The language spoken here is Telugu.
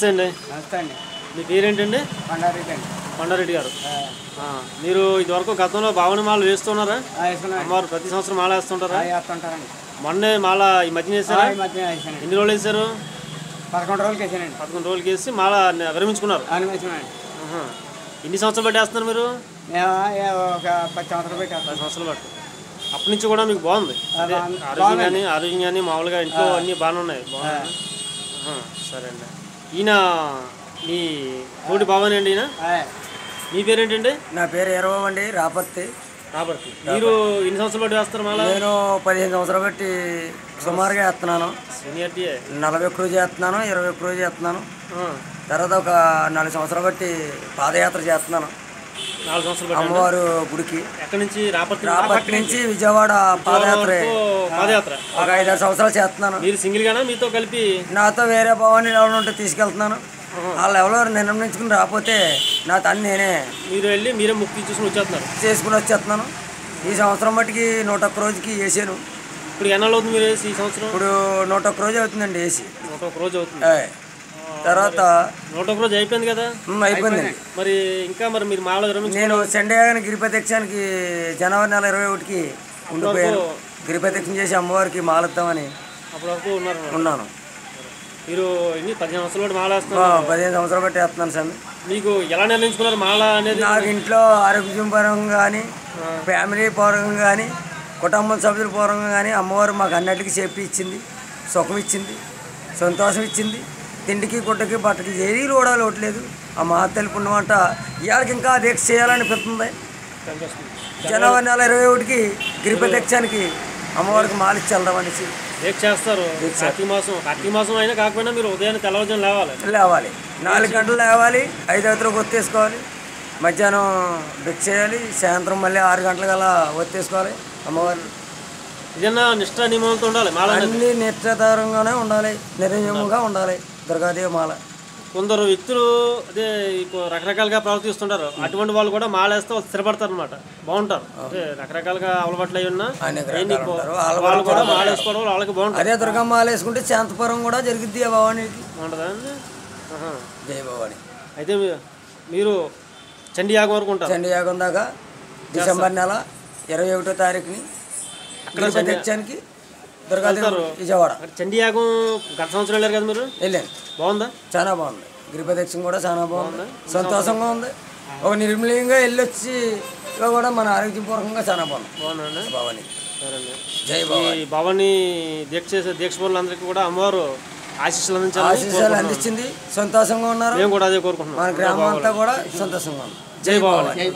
అండి నమస్తే అండి. మీ పేరేంటండి? కొండారెడ్డి అండి. కొండారెడ్డి గారు. మీరు ఇదివరకు గతంలో భావన మాల వేస్తున్నారా? అమ్మవారు ప్రతి సంవత్సరం మాల వేస్తుంటారా? వేస్తుంటారండి. మొన్నే మాల ఈ మధ్యన వేసారా? ఈ మధ్య వేసానండి. ఎన్ని రోజులు వేసారు? 11 రోజులకి వేసానండి. 11 రోజులకి వేసి మాల విరమించుకున్నారు. వేసానండి. ఎన్ని సంవత్సరాలు బట్టి వేస్తున్నారు మీరు? మేము ఒక 10 సంవత్సరాలు పెట్టి 10 సంవత్సరాలు బట్టి. అప్పటి నుంచి కూడా మీకు బాగుంది ఆరోగ్యం కానీ మామూలుగా ఇంట్లో అన్నీ బాగానే ఉన్నాయి. సరే అండి. ఈయన మీ తోటి భావనే అండి. ఈయన మీ పేరేంటండి? నా పేరు ఈరబాబు అండి. రాపర్తి. మీరు ఎన్ని సంవత్సరాలు బట్టి వేస్తారు మాల? నేను 15 సంవత్సరాలు బట్టి సుమారుగా వేస్తున్నాను. సీనియారిటీ 40 రోజు చేస్తున్నాను, 20 రోజు చేస్తున్నాను. తర్వాత ఒక 4 సంవత్సరాలు బట్టి పాదయాత్ర చేస్తున్నాను. 4 సంవత్సరాలు బట్టి అమ్మవారు గుడికి. ఎక్కడి నుంచి? రాపర్తి నుంచి విజయవాడ పాదయాత్ర ఒక 5-6 సంవత్సరాలు చేస్తున్నాను. మీరు సింగిల్ గానా మీతో కలిపి? నాతో వేరే భవానీ ఎవరు ఉంటే తీసుకెళ్తున్నాను. వాళ్ళు ఎవరో నిర్ణయించుకుని రాకపోతే నా తను నేనే మీరు వెళ్ళి మీరే ముక్తి చేసుకుని వచ్చేస్తున్నాను. ఈ సంవత్సరం మట్టికి 101 రోజుకి వేసాను. ఇప్పుడు ఎన్నాళ్ళు అవుతుంది మీరు వేసి? ఈ సంవత్సరం ఇప్పుడు 101 రోజు అవుతుందండి వేసి. 101 రోజు అవుతుంది. తర్వాత 101 రోజు అయిపోయింది కదా? అయిపోయిందండి. మరి ఇంకా మీరు మాల నేను సండే గిరిప్రదక్షిణానికి జనవరి నెల 21కి ఉండిపోయాను. గిరిప్రదక్షిణ చేసి అమ్మవారికి మాలద్దామని అప్పటి వరకు ఉన్నాను. మీరు 15 సంవత్సరాలు మాల వేస్తున్నారు? 15 సంవత్సరాలు బట్టి వేస్తున్నాను సార్. మీకు ఎలా నిర్ణయించుకున్నారు మాల అనేది? నాకు ఇంట్లో ఆరోగ్యం పరంగా కానీ, ఫ్యామిలీ పరంగా కానీ, కుటుంబ సభ్యుల పరంగా కానీ అమ్మవారు మాకు అన్నిటికీ చెప్పి ఇచ్చింది, సుఖం ఇచ్చింది, సంతోషం ఇచ్చింది. తిండికి గుడ్డకి బట్టకి ఏది కూడా లోట్లేదు. ఆ మహాతల్లి పుణ్యమంట ఇవాళకి ఇంకా దీక్ష చేయాలనిపిస్తుంది. జనవరి నెల 21కి గిరిప్రదక్షిణానికి అమ్మవారికి మాలిచ్చి వెళ్దాం అనేసి దీక్ష చేస్తారు. కార్తీక మాసం అయినా కాకపోయినా మీరు ఉదయాన్నే తెల్లవారుజామున లేవాలి. 4 గంటలు లేవాలి, 5 అవతలకు ఒత్తేసుకోవాలి, మధ్యాహ్నం భిక్ష చేయాలి, సాయంత్రం మళ్ళీ 6 గంటల కల్లా ఒత్తేసుకోవాలి. అమ్మవారు ఏదైనా నిష్ఠ నియమంతో ఉండాలి. మాల అన్ని నిష్ఠాధారంగానే ఉండాలి, నిర్ణయముగా ఉండాలి దుర్గాదేవి మాల. కొందరు వ్యక్తులు అదే రకరకాలుగా ప్రవర్తిస్తుంటారు. అటువంటి వాళ్ళు కూడా మాల వేస్తే వాళ్ళు స్థిరపడతారు అనమాట, బాగుంటారు. అంటే రకరకాలుగా అలవాట్లు అయి ఉన్నా వాళ్ళు కూడా మాల వేసుకోవడం వాళ్ళకి బాగుంటుంది. అదే దుర్గమ్మ మాల వేసుకుంటే శాంతపురం కూడా జరిగిద్ది ఆ భవానికి. బాగుంటుందా అండి? జయ భవాని. అయితే మీరు చండీ యాగం వరకు ఉంటారు? చండీ యాగం దాకా డిసెంబర్ నెల 21వ తారీఖుని అక్కడ ప్రత్యక్షానికి దుర్గాదేవి విజయవాడ. చండీ యాగం గత సంవత్సరం వెళ్ళారు కదా మీరు? వెళ్ళాను. బాగుందా? చాలా బాగుంది. గిరిప్రదక్షిణ కూడా చాలా బాగుంది, సంతోషంగా ఉంది. ఒక నిర్మలీయంగా వెళ్ళొచ్చి కూడా మన ఆరోగ్యపూర్వకంగా చాలా బాగుంది భవాని. జై భవాని దీక్ష పనులందరికీ కూడా అమ్మవారు ఆశీస్సులు అందించింది. సంతోషంగా ఉన్నారు. మేము కూడా అదే కోరుకుంటున్నాం. మన గ్రామం అంతా కూడా సంతోషంగా ఉంది. జై భవాని.